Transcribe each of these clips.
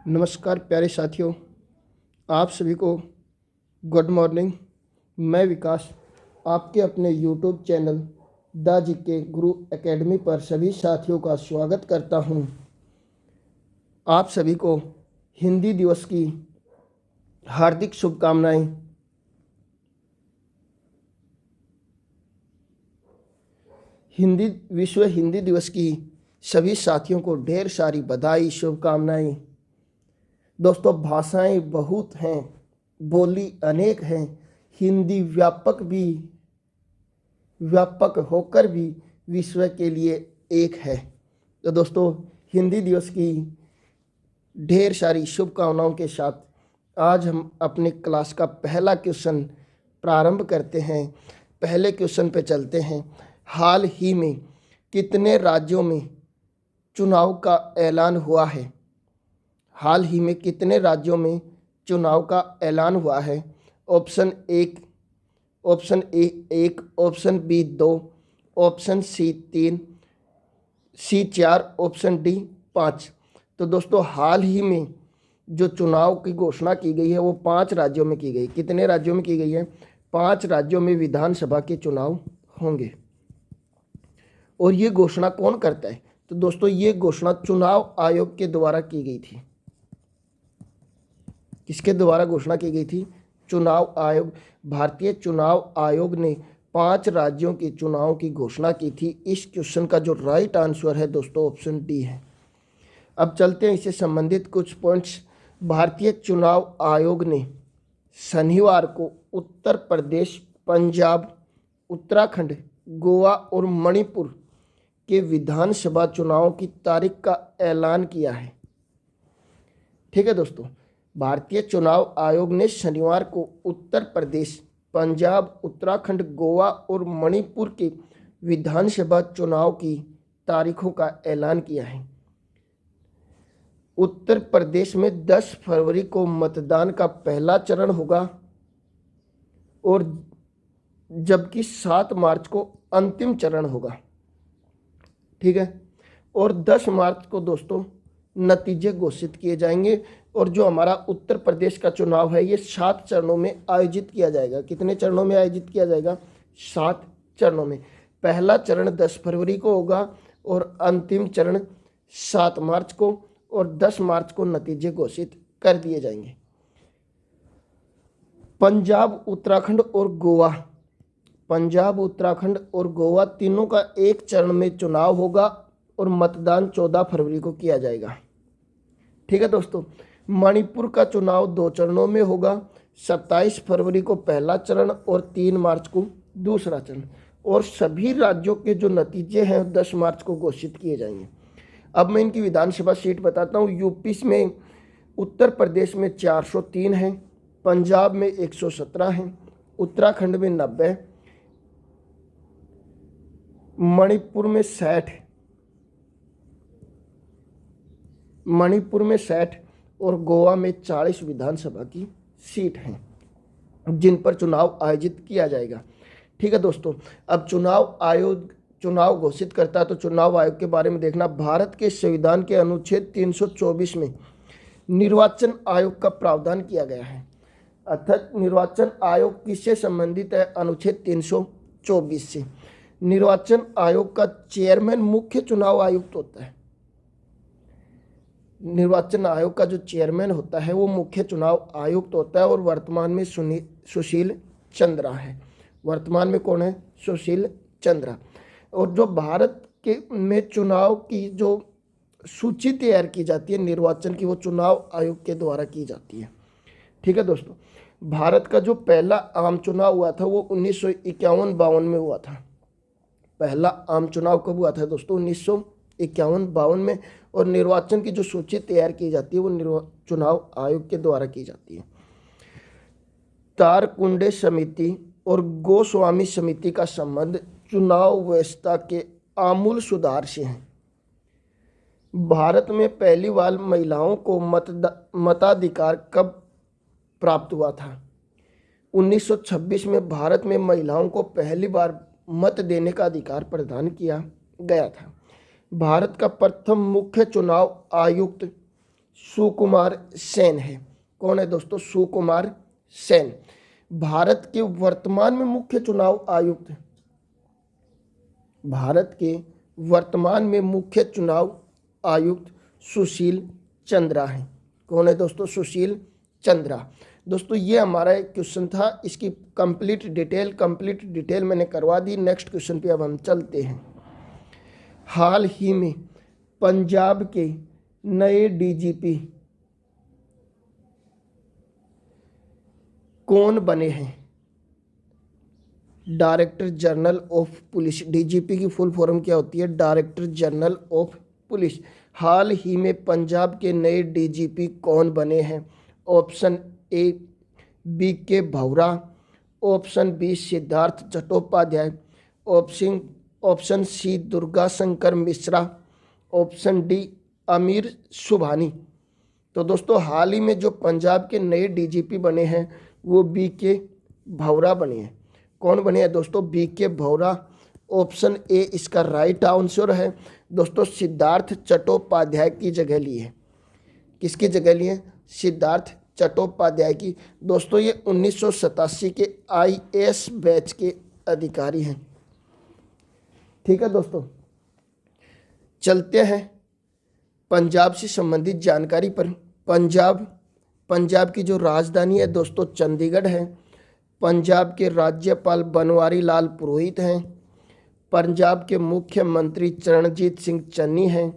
नमस्कार प्यारे साथियों, आप सभी को गुड मॉर्निंग। मैं विकास आपके अपने YouTube channel the GK Guru academy पर सभी साथियों का स्वागत करता हूं। आप सभी को हिंदी दिवस की हार्दिक शुभकामनाएं। विश्व हिंदी दिवस की सभी साथियों को ढेर सारी बधाई, शुभकामनाएं। दोस्तों, भाषाएं बहुत हैं, बोली अनेक हैं, हिंदी व्यापक होकर भी विश्व के लिए एक है। तो दोस्तों, हिंदी दिवस की ढेर सारी शुभकामनाओं के साथ आज हम अपने क्लास का पहला क्वेश्चन प्रारंभ करते हैं। पहले क्वेश्चन पे चलते हैं। हाल ही में कितने राज्यों में चुनाव का ऐलान हुआ है? हाल ही में कितने राज्यों में चुनाव का ऐलान हुआ है? Option A 1, option B 2, option C 3, C 4, option D 5। तो दोस्तों, हाल ही में जो चुनाव की घोषणा की गई है वो 5 राज्यों में की गई। कितने राज्यों में की गई है? 5 राज्यों में विधानसभा के चुनाव होंगे। और ये घोषणा कौन करता है? तो दोस्तों, ये घोषणा चुनाव आयोग के द्वारा की गई थी। किसके द्वारा घोषणा की गई थी? चुनाव आयोग। भारतीय चुनाव आयोग ने 5 राज्यों के चुनाव की घोषणा की थी। इस क्वेश्चन का जो राइट आंसर है दोस्तों, ऑप्शन डी है। अब चलते हैं इससे संबंधित कुछ पॉइंट्स। भारतीय चुनाव आयोग ने शनिवार को उत्तर प्रदेश, पंजाब, उत्तराखंड, गोवा और मणिपुर के विधानसभा चुनावों की तारीख का ऐलान किया है। ठीक है दोस्तों, भारतीय चुनाव आयोग ने शनिवार को उत्तर प्रदेश, पंजाब, उत्तराखंड, गोवा और मणिपुर के विधानसभा चुनाव की तारीखों का ऐलान किया है। उत्तर प्रदेश में 10 फरवरी को मतदान का पहला चरण होगा और जबकि 7 मार्च को अंतिम चरण होगा। ठीक है, और 10 मार्च को दोस्तों नतीजे घोषित किए जाएंगे। और जो हमारा उत्तर प्रदेश का चुनाव है ये 7 चरणों में आयोजित किया जाएगा। कितने चरणों में आयोजित किया जाएगा? 7 चरणों में। पहला चरण 10 फरवरी को होगा और अंतिम चरण 7 मार्च को, और 10 मार्च को नतीजे घोषित कर दिए जाएंगे। पंजाब, उत्तराखंड और गोवा तीनों का एक चरण में चुनाव होगा और मतदान 14 फरवरी को किया जाएगा। ठीक है दोस्तों, मणिपुर का चुनाव 2 चरणों में होगा। 27 फरवरी को पहला चरण और 3 मार्च को दूसरा चरण। और सभी राज्यों के जो नतीजे हैं 10 मार्च को घोषित किए जाएंगे। अब मैं इनकी विधानसभा सीट बताता हूँ। यूपी में, उत्तर प्रदेश में 403 हैं, पंजाब में 117 हैं, उत्तराखंड में 90, मणिपुर में 60 और गोवा में 40 विधानसभा की सीट हैं जिन पर चुनाव आयोजित किया जाएगा। ठीक है दोस्तों, अब चुनाव घोषित करता है तो चुनाव आयोग के बारे में देखना। भारत के संविधान के अनुच्छेद 324 में निर्वाचन आयोग का प्रावधान किया गया है। अर्थात निर्वाचन आयोग किससे संबंधित है? अनुच्छेद 324 से। निर्वाचन आयोग का चेयरमैन मुख्य चुनाव आयुक्त होता है। निर्वाचन आयोग का जो चेयरमैन होता है वो मुख्य चुनाव आयुक्त होता है और वर्तमान में सुशील चंद्रा है। वर्तमान में कौन है? सुशील चंद्रा। और जो भारत के में चुनाव की जो सूची तैयार की जाती है निर्वाचन की, वो चुनाव आयोग के द्वारा की जाती है। ठीक है दोस्तों, भारत का जो पहला आम चुनाव हुआ था वो 1951-52 में हुआ था। पहला आम चुनाव कब हुआ था दोस्तों? 1951-52 में। और निर्वाचन की जो सूची तैयार की जाती है वो चुनाव आयोग के द्वारा की जाती है। तारकुंडे समिति और गोस्वामी समिति का संबंध चुनाव व्यवस्था के आमूल सुधार से है। भारत में पहली बार महिलाओं को मताधिकार कब प्राप्त हुआ था? 1926 में भारत में महिलाओं को पहली बार मत देने का अधिकार प्रदान किया गया था। भारत का प्रथम मुख्य चुनाव आयुक्त सुकुमार सेन है। कौन है दोस्तों? सुकुमार सेन। भारत के वर्तमान में मुख्य चुनाव आयुक्त, भारत के वर्तमान में मुख्य चुनाव आयुक्त सुशील चंद्रा है। कौन है दोस्तों? सुशील चंद्रा। दोस्तों ये हमारा एक क्वेश्चन था, इसकी कंप्लीट डिटेल मैंने करवा दी। नेक्स्ट क्वेश्चन पे अब हम चलते हैं। हाल ही में पंजाब के नए डीजीपी कौन बने हैं? Director general of police. DGP की फुल फॉर्म क्या होती है? डायरेक्टर जनरल ऑफ पुलिस। हाल ही में पंजाब के नए डीजीपी कौन बने हैं? Option A BK Bhaura, option B Siddharth Chattopadhyay, option C Durga Shankar Mishra, option D Amir Subhani. तो दोस्तों हाल ही में जो पंजाब के नए डीजीपी बने हैं वो BK भौरा बने हैं। कौन बने हैं दोस्तों? BK भौरा। ऑप्शन ए इसका राइट आंसर है दोस्तों। सिद्धार्थ चट्टोपाध्याय की जगह ली है। किसकी जगह ली है? सिद्धार्थ चट्टोपाध्याय की। दोस्तों ये 1987 के IAS बैच के अधिकारी हैं। ठीक है दोस्तों, चलते हैं पंजाब से संबंधित जानकारी पर। पंजाब की जो राजधानी है दोस्तों चंडीगढ़ है। पंजाब के राज्यपाल बनवारी लाल पुरोहित हैं। पंजाब के मुख्यमंत्री चरणजीत सिंह चन्नी हैं।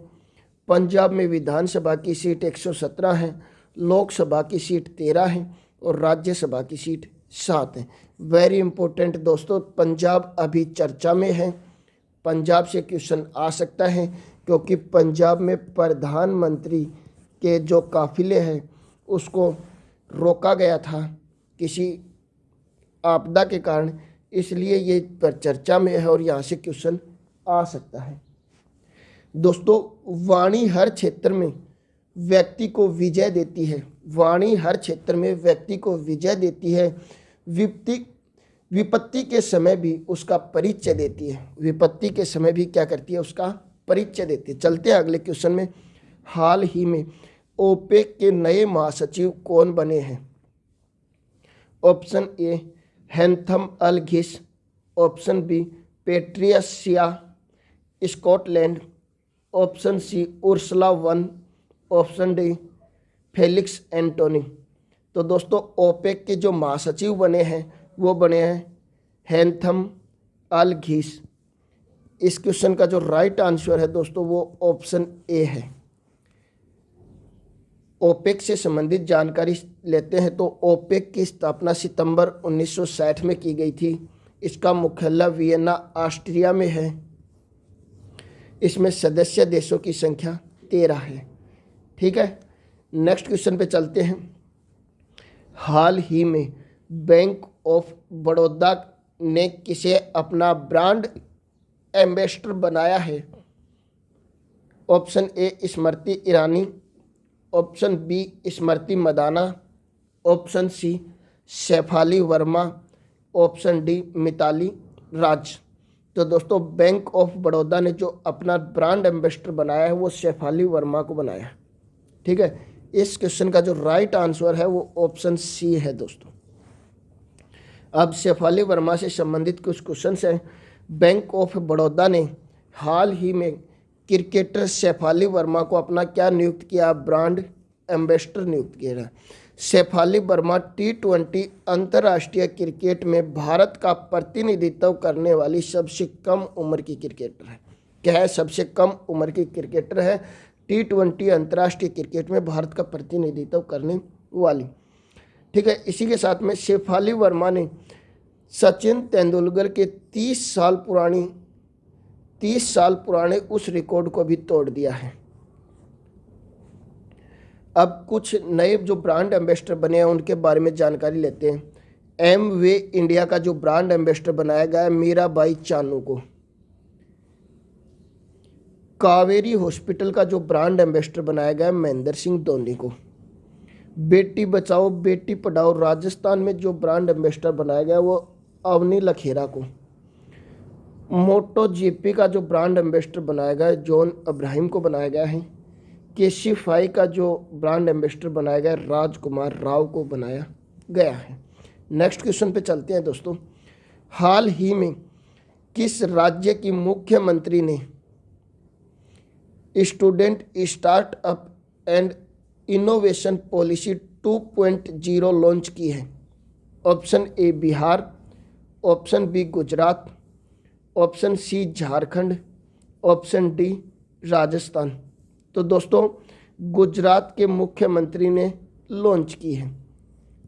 पंजाब में विधानसभा की सीट 117 है, लोकसभा की सीट 13 है और राज्यसभा की सीट 7 है। वेरी इंपॉर्टेंट दोस्तों, पंजाब अभी चर्चा में है। पंजाब से क्वेश्चन आ सकता है क्योंकि पंजाब में प्रधानमंत्री के जो काफिले हैं उसको रोका गया था किसी आपदा के कारण, इसलिए ये चर्चा में है और यहाँ से क्वेश्चन आ सकता है। दोस्तों वाणी हर क्षेत्र में व्यक्ति को विजय देती है। वाणी हर क्षेत्र में व्यक्ति को विजय देती है, विपत्ति के समय भी उसका परिचय देती है। विपत्ति के समय भी क्या करती है? उसका परिचय देती है। चलते हैं अगले क्वेश्चन में। हाल ही में ओपेक के नए महासचिव कौन बने हैं? ऑप्शन ए Haitham al Ghais, option B Patricia Scotland, option C Ursula von, option D Felix Antoine. तो दोस्तों ओपेक के जो महासचिव बने हैं वो बने हैं हैंथम अल घिस। इस क्वेश्चन का जो राइट आंसर है दोस्तों वो ऑप्शन ए है। ओपेक से संबंधित जानकारी लेते हैं तो ओपेक की स्थापना सितंबर 1960 में की गई थी। इसका मुख्यालय वियना ऑस्ट्रिया में है। इसमें सदस्य देशों की संख्या 13 है। ठीक है, नेक्स्ट क्वेश्चन पे चलते हैं। हाल ही में बैंक ऑफ बड़ौदा ने किसे अपना ब्रांड एम्बेसडर बनाया है? Option A Smriti Irani, option B Smriti Mandhana, option C Shefali Verma, option D Mithali Raj. तो दोस्तों बैंक ऑफ बड़ौदा ने जो अपना ब्रांड एम्बेसडर बनाया है वो शेफाली वर्मा को बनाया है। ठीक है, इस क्वेश्चन का जो राइट आंसर है वो ऑप्शन सी है दोस्तों। अब शेफाली वर्मा से संबंधित कुछ क्वेश्चन हैं। बैंक ऑफ बड़ौदा ने हाल ही में क्रिकेटर शेफाली वर्मा को अपना क्या नियुक्त किया? ब्रांड एम्बेसडर नियुक्त किया। शेफाली वर्मा T20 अंतर्राष्ट्रीय क्रिकेट में भारत का प्रतिनिधित्व करने वाली सबसे कम उम्र की क्रिकेटर है। क्या है? सबसे कम उम्र की क्रिकेटर है। T20 अंतर्राष्ट्रीय क्रिकेट में भारत का प्रतिनिधित्व करने वाली। ठीक है, इसी के साथ में शेफाली वर्मा ने सचिन तेंदुलकर के 30 साल पुराने उस रिकॉर्ड को भी तोड़ दिया है। अब कुछ नए जो ब्रांड एम्बेसडर बने हैं उनके बारे में जानकारी लेते हैं। एमवे इंडिया का जो ब्रांड एम्बेसडर बनाया गया है मीराबाई चानू को। कावेरी हॉस्पिटल का जो ब्रांड एम्बेसडर बनाया गया है महेंद्र सिंह धोनी को। बेटी बचाओ बेटी पढ़ाओ राजस्थान में जो ब्रांड एम्बेसडर बनाया गया है वो अवनी लखेरा को। मोटो जीपी का जो ब्रांड एम्बेसडर बनाया गया है जॉन अब्राहिम को बनाया गया है। केशिफाई का जो ब्रांड एम्बेसडर बनाया गया राजकुमार राव को बनाया गया है। नेक्स्ट क्वेश्चन पे चलते हैं दोस्तों। हाल ही में किस राज्य की मुख्यमंत्री ने student startup and innovation policy 2.0 launch की है? Option A Bihar, option B Gujarat, option C Jharkhand, option D Rajasthan. तो दोस्तों गुजरात के मुख्यमंत्री ने लॉन्च की है।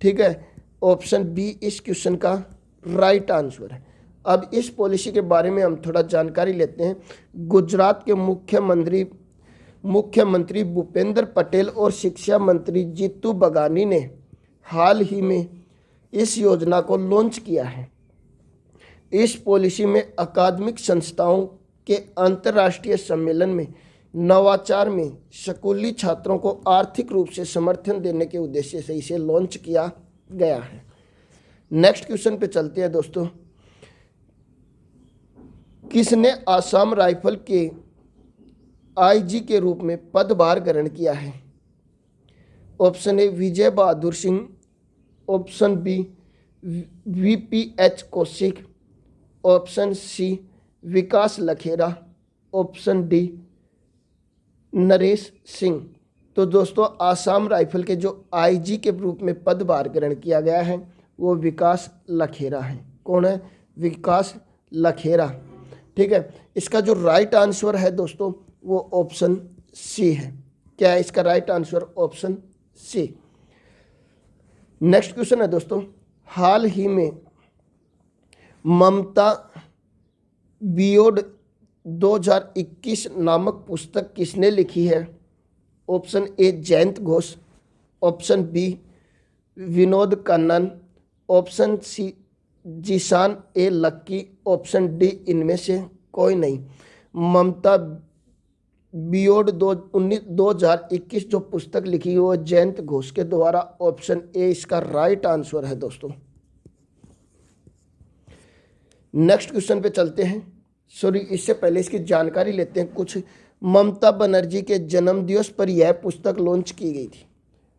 ठीक है, ऑप्शन बी इस क्वेश्चन का राइट आंसर है। अब इस पॉलिसी के बारे में हम थोड़ा जानकारी लेते हैं। गुजरात के मुख्यमंत्री भूपेंद्र पटेल और शिक्षा मंत्री जीतू बघानी ने हाल ही में इस योजना को लॉन्च किया है। इस पॉलिसी में अकादमिक संस्थाओं के अंतर्राष्ट्रीय सम्मेलन में नवाचार में स्कूली छात्रों को आर्थिक रूप से समर्थन देने के उद्देश्य से इसे लॉन्च किया गया है। नेक्स्ट क्वेश्चन पे चलते हैं दोस्तों। किसने आसाम राइफल के आईजी के रूप में पदभार ग्रहण किया है? Option A Vijay Bahadur Singh, option B VPH Kaushik, option C Vikas Lakhera, option D Naresh Singh. तो दोस्तों आसाम राइफल के जो आईजी के रूप में पदभार ग्रहण किया गया है वो विकास लखेरा है। कौन है? विकास लखेरा। ठीक है, इसका जो राइट आंसर है दोस्तों वो ऑप्शन सी है। क्या है इसका right answer? Option C. Next question है दोस्तों। हाल ही में ममता बियोड 2021 नामक पुस्तक किसने लिखी है? Option A Jayant Ghosh, option B Vinod Kannan, option C Zeeshan A Lucky, option D इनमें से कोई नहीं। ममता बियोड 2021 जो पुस्तक लिखी है वो जयंत घोष के द्वारा। ऑप्शन ए इसका राइट आंसर है दोस्तों। नेक्स्ट क्वेश्चन पे चलते हैं। सॉरी, इससे पहले इसकी जानकारी लेते हैं कुछ। ममता बनर्जी के जन्मदिवस पर यह पुस्तक लॉन्च की गई थी।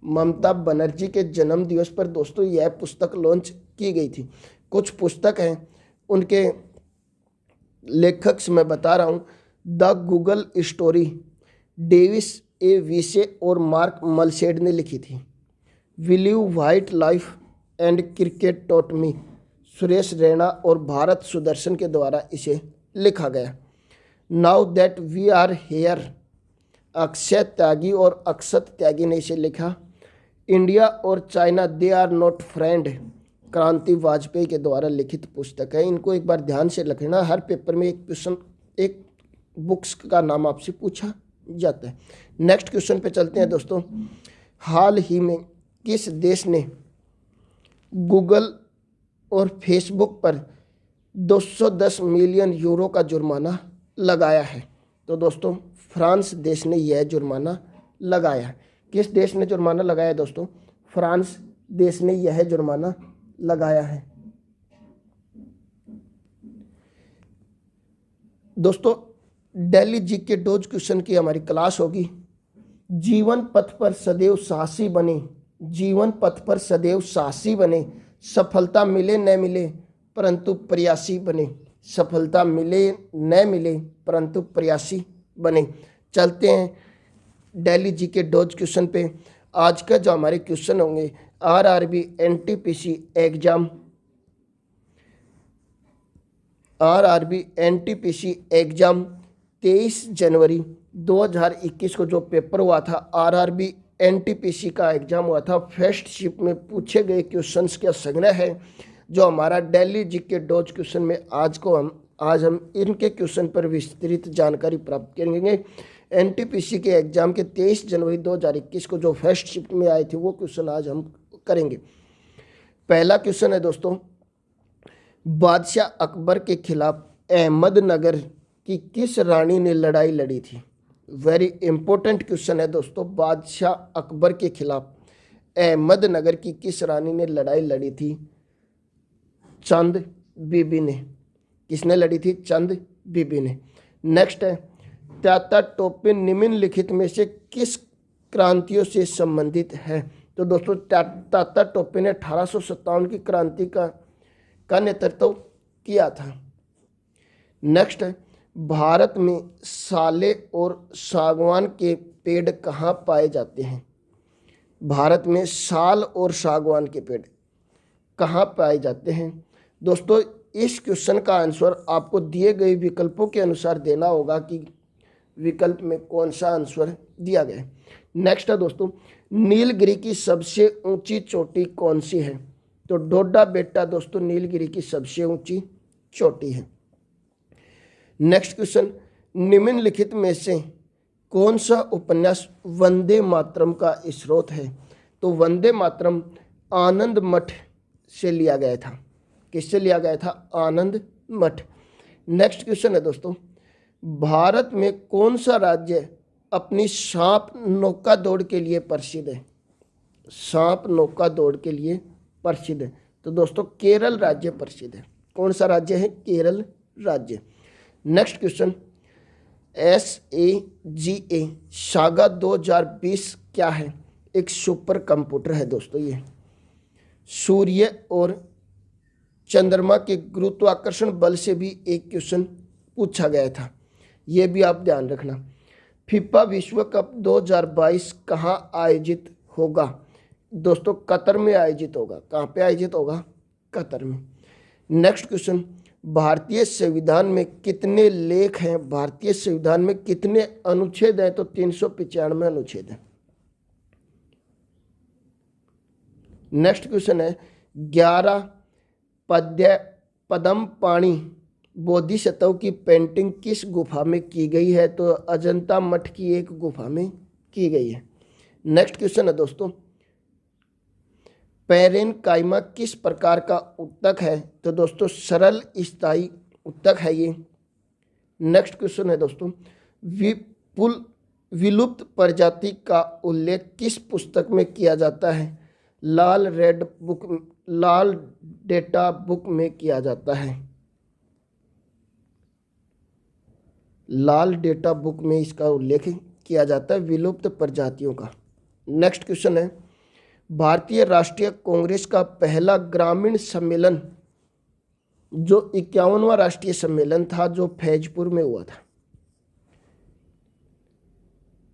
ममता बनर्जी के जन्मदिवस पर दोस्तों यह पुस्तक लॉन्च की गई थी। कुछ पुस्तक हैं, उनके लेखक से मैं बता रहा हूँ। The Google story Davis A Vise और मार्क मलसेड ने लिखी थी। Will you what life and cricket taught me, Suresh Raina और भारत सुदर्शन के द्वारा इसे लिखा गया। Now that we are here, Akshay Tyagi और अक्षत त्यागी ने इसे लिखा। इंडिया और China they are not friend, Kranti Vajpayee के द्वारा लिखित पुस्तक है। इनको एक बार ध्यान से लिखना, हर पेपर में एक क्वेश्चन, एक बुक्स का नाम आपसे पूछा जाता है। नेक्स्ट क्वेश्चन पे चलते हैं दोस्तों। हाल ही में किस देश ने गूगल और फेसबुक पर 210 मिलियन यूरो का जुर्माना लगाया है? तो दोस्तों फ्रांस देश ने यह जुर्माना लगाया है। किस देश ने जुर्माना लगाया है दोस्तों? फ्रांस देश ने यह जुर्माना लगाया है। दोस्तों दिल्ली जीके डोज क्वेश्चन की हमारी क्लास होगी। जीवन पथ पर सदैव साहसी बने, जीवन पथ पर सदैव साहसी बने, सफलता मिले न मिले परंतु प्रयासी बने, सफलता मिले न मिले परंतु प्रयासी बने। चलते हैं दिल्ली जीके डोज क्वेश्चन पे। आज का जो हमारे क्वेश्चन होंगे, RRB NTPC exam, RRB NTPC exam 23 जनवरी 2021 को जो पेपर हुआ था, आरआरबी एनटीपीसी का एग्जाम हुआ था, फर्स्ट शिफ्ट में पूछे गए क्वेश्चंस का संग्रह है जो हमारा दिल्ली जीके डोज क्वेश्चन में आज हम इनके क्वेश्चन पर विस्तृत जानकारी प्राप्त करेंगे। एनटीपीसी के एग्जाम के 23 जनवरी 2021 को जो फर्स्ट शिफ्ट में आए थे वो क्वेश्चन आज हम करेंगे। पहला क्वेश्चन है दोस्तों, बादशाह अकबर के खिलाफ अहमदनगर की किस रानी ने लड़ाई लड़ी थी? वेरी इंपॉर्टेंट क्वेश्चन है दोस्तों। बादशाह अकबर के खिलाफ अहमदनगर की किस रानी ने लड़ाई लड़ी थी? चंद बीबी ने। किसने लड़ी थी? चंद बीबी ने। नेक्स्ट है, तात्या टोपे निम्नलिखित में से किस क्रांतियों से संबंधित है? तो दोस्तों तात्या टोपे ने 1857 की क्रांति का नेतृत्व किया था। नेक्स्ट है, भारत में साले और सागवान के पेड़ कहाँ पाए जाते हैं? भारत में साल और सागवान के पेड़ कहाँ पाए जाते हैं? दोस्तों इस क्वेश्चन का आंसर आपको दिए गए विकल्पों के अनुसार देना होगा कि विकल्प में कौन सा आंसर दिया गया है। नेक्स्ट है दोस्तों, नीलगिरी की सबसे ऊंची चोटी कौन सी है? तो डोडा बेट्टा दोस्तों नीलगिरी की सबसे ऊंची चोटी है। नेक्स्ट क्वेश्चन, निम्नलिखित में से कौन सा उपन्यास वंदे मातरम का स्रोत है? तो वंदे मातरम आनंद मठ से लिया गया था। किससे लिया गया था? आनंद मठ। नेक्स्ट क्वेश्चन है दोस्तों, भारत में कौन सा राज्य अपनी सांप नौका दौड़ के लिए प्रसिद्ध है? सांप नौका दौड़ के लिए प्रसिद्ध है। तो दोस्तों केरल राज्य प्रसिद्ध है। कौन सा राज्य है? केरल राज्य। नेक्स्ट क्वेश्चन, SAGA सागा 2020 क्या है? एक सुपर कंप्यूटर है दोस्तों। ये सूर्य और चंद्रमा के गुरुत्वाकर्षण बल से भी एक क्वेश्चन पूछा गया था, ये भी आप ध्यान रखना। फीफा विश्व कप 2022 कहाँ आयोजित होगा? दोस्तों कतर में आयोजित होगा। कहाँ पे आयोजित होगा? कतर में। नेक्स्ट क्वेश्चन, भारतीय संविधान में कितने लेख हैं? भारतीय संविधान में कितने अनुच्छेद हैं? तो 395 अनुच्छेद हैं। नेक्स्ट क्वेश्चन है, 11 पद्म पाणी बोधिसत्व की पेंटिंग किस गुफा में की गई है? तो अजंता मठ की एक गुफा में की गई है। नेक्स्ट क्वेश्चन है दोस्तों, पैरेनकाइमा किस प्रकार का उत्तक है? तो दोस्तों सरल स्थायी उत्तक है ये। नेक्स्ट क्वेश्चन है दोस्तों, विलुप्त प्रजाति का उल्लेख किस पुस्तक में किया जाता है? लाल डेटा बुक में किया जाता है। लाल डेटा बुक में इसका उल्लेख किया जाता है विलुप्त प्रजातियों का। नेक्स्ट क्वेश्चन है, भारतीय राष्ट्रीय कांग्रेस का पहला ग्रामीण सम्मेलन जो 51वां राष्ट्रीय सम्मेलन था जो फैजपुर में हुआ था।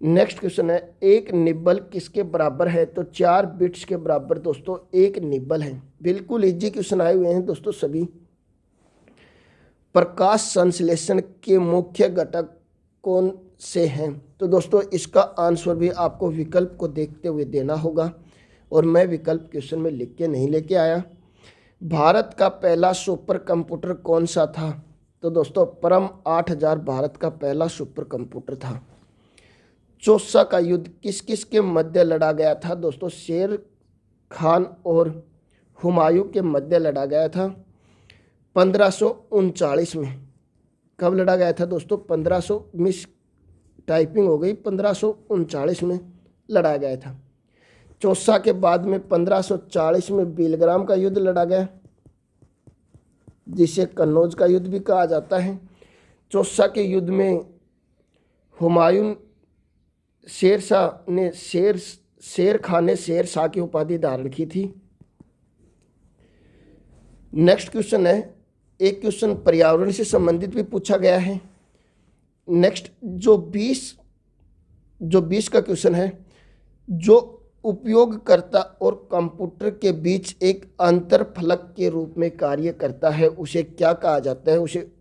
नेक्स्ट क्वेश्चन है, एक निब्बल किसके बराबर है? तो 4 बिट्स के बराबर दोस्तों एक निब्बल है। बिल्कुल इजी क्वेश्चन आए हुए हैं दोस्तों सभी। प्रकाश संश्लेषण के मुख्य घटक कौन से हैं? तो दोस्तों इसका आंसर भी आपको विकल्प को देखते हुए देना होगा, और मैं विकल्प क्वेश्चन में लिख के नहीं लेके आया। भारत का पहला सुपर कंप्यूटर कौन सा था? तो दोस्तों परम 8000 भारत का पहला सुपर कंप्यूटर था। चौसा का युद्ध किस किस के मध्य लड़ा गया था? दोस्तों शेर खान और हुमायूं के मध्य लड़ा गया था 1539 में। कब लड़ा गया था दोस्तों? 1500 मिस टाइपिंग हो गई, 1539 में लड़ा गया था। चौसा के बाद में 1540 में बिलग्राम का युद्ध लड़ा गया, जिसे कन्नौज का युद्ध भी कहा जाता है। चौसा के युद्ध में हुमायूं शेरशाह ने शेर खान ने शेर शाह की उपाधि धारण की थी। नेक्स्ट क्वेश्चन है, एक क्वेश्चन पर्यावरण से संबंधित भी पूछा गया है। नेक्स्ट जो 20 का क्वेश्चन है, जो उपयोगकर्ता और कंप्यूटर के बीच एक अंतरफलक के रूप में कार्य करता है उसे क्या कहा जाता है? उसे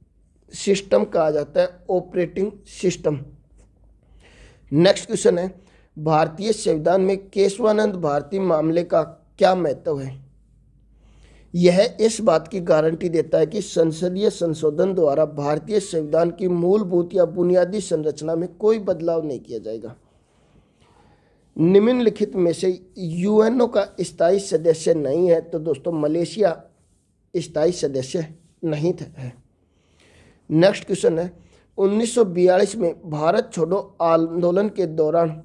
सिस्टम कहा जाता है, ऑपरेटिंग सिस्टम। नेक्स्ट क्वेश्चन है, भारतीय संविधान में केशवानंद भारती मामले का क्या महत्व है? यह इस बात की गारंटी देता है कि संसदीय संशोधन द्वारा भारतीय संविधान की मूलभूत या बुनियादी संरचना में कोई बदलाव नहीं किया जाएगा। निम्नलिखित में से यूएनओ का स्थायी सदस्य नहीं है? तो दोस्तों मलेशिया स्थायी सदस्य नहीं है। नेक्स्ट क्वेश्चन है, 1942 में भारत छोड़ो आंदोलन के दौरान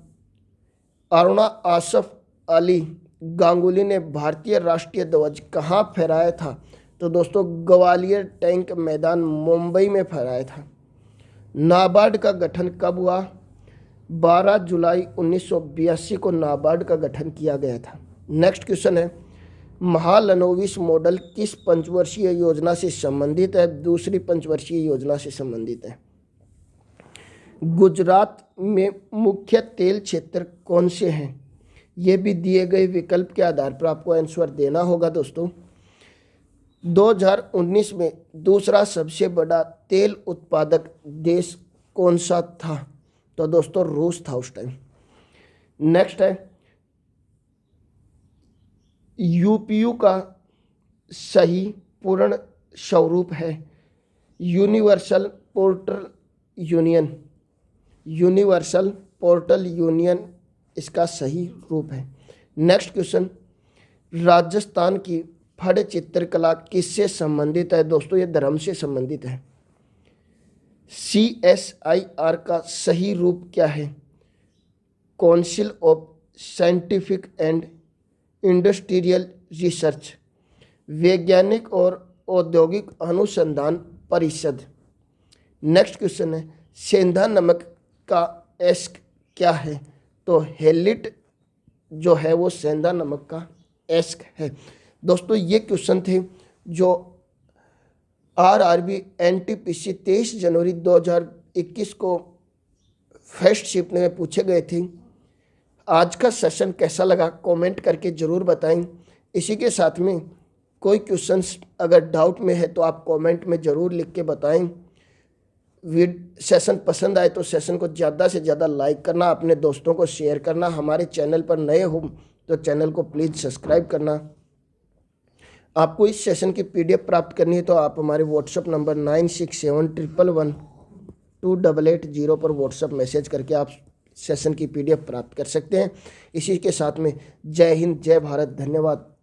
अरुणा आसफ अली गांगुली ने भारतीय राष्ट्रीय ध्वज कहाँ फहराया था? तो दोस्तों ग्वालियर टैंक मैदान मुंबई में फहराया था। नाबार्ड का गठन कब हुआ? 12 जुलाई 1982 को नाबार्ड का गठन किया गया था। नेक्स्ट क्वेश्चन है, महालनोबिस मॉडल किस पंचवर्षीय योजना से संबंधित है? दूसरी पंचवर्षीय योजना से संबंधित है। गुजरात में मुख्य तेल क्षेत्र कौन से हैं? ये भी दिए गए विकल्प के आधार पर आपको आंसर देना होगा दोस्तों। 2019 में दूसरा सबसे बड़ा तेल उत्पादक देश कौन सा था? तो दोस्तों रूस था उस टाइम। नेक्स्ट है, यूपीयू का सही पूर्ण स्वरूप है universal portal union. Universal portal union इसका सही रूप है। नेक्स्ट क्वेश्चन, राजस्थान की फड़ चित्रकला किससे संबंधित है? दोस्तों ये धर्म से संबंधित है। CSIR का सही रूप क्या है? Council of scientific and industrial research, वैज्ञानिक और औद्योगिक अनुसंधान परिषद। नेक्स्ट क्वेश्चन है, सेंधा नमक का एस्क क्या है? तो हेलिट जो है वो सेंधा नमक का एस्क है। दोस्तों ये क्वेश्चन थे जो RRB NTPC 23 जनवरी 2021 को फर्स्ट शिफ्ट में पूछे गए थे। आज का सेशन कैसा लगा कमेंट करके ज़रूर बताएं। इसी के साथ में कोई क्वेश्चंस अगर डाउट में है तो आप कमेंट में ज़रूर लिख के बताएं। सेशन पसंद आए तो सेशन को ज़्यादा से ज़्यादा लाइक करना, अपने दोस्तों को शेयर करना। हमारे चैनल पर नए हो तो चैनल को प्लीज़ सब्सक्राइब करना। आपको इस सेशन की PDF प्राप्त करनी है तो आप हमारे व्हाट्सएप नंबर 9671112880 पर व्हाट्सएप मैसेज करके आप सेशन की PDF प्राप्त कर सकते हैं। इसी के साथ में जय हिंद, जय भारत, धन्यवाद।